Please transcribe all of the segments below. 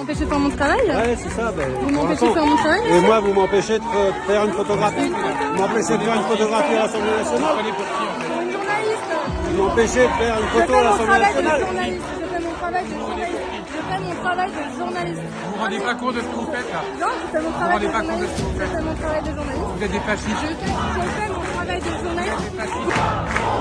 m'empêchez de faire mon travail? Ouais, c'est ça. Vous m'empêchez de faire mon travail? Et moi, vous m'empêchez de faire une photographie. Vous m'empêchez de faire une photographie à l'Assemblée nationale. Une journaliste. Vous m'empêchez de faire une Je photo fais à mon l'Assemblée travail de nationale. journaliste. Je fais mon travail de journaliste. Je fais mon travail de journaliste. Vous vous rendez pas compte de ce que vous faites là? Non, je fais mon Vous travail de rendez pas compte de ce journaliste. que vous Je faites? fais mon travail de journaliste. Vous êtes des fascistes. Je fais mon travail de journaliste.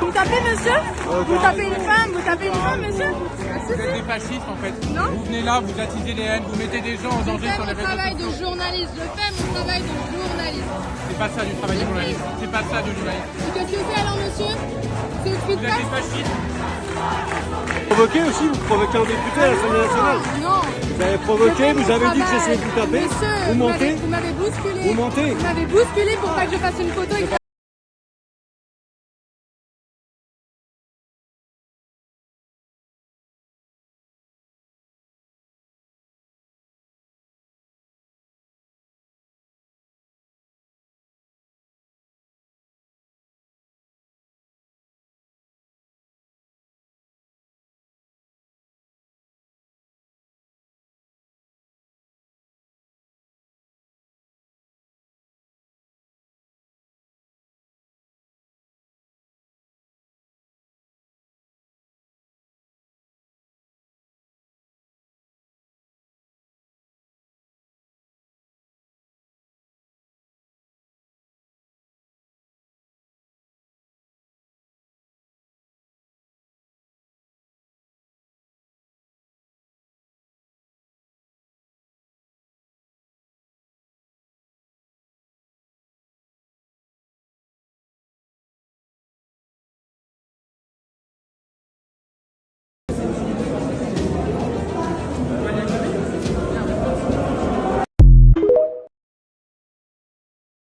Vous tapez, monsieur? Vous tapez une femme? Vous tapez une femme, monsieur? Vous êtes des fascistes en fait. Non. Vous venez là, vous attisez les haines, vous mettez des gens en Je danger fais sur les mon réseaux travail sociaux. de journaliste. Je fais mon travail de journaliste. C'est pas ça du travail de journaliste. C'est pas ça du journaliste. Qu'est-ce que c'est alors, monsieur? C'est une Vous êtes des fascistes. Provoqué aussi, vous provoquez un député à l'Assemblée nationale. Non. Vous avez provoqué, vous avez dit que j'essayais de vous taper. Monsieur, Vous mentez. vous m'avez bousculé. Vous mentez. Vous m'avez bousculé pour pas que je fasse une photo.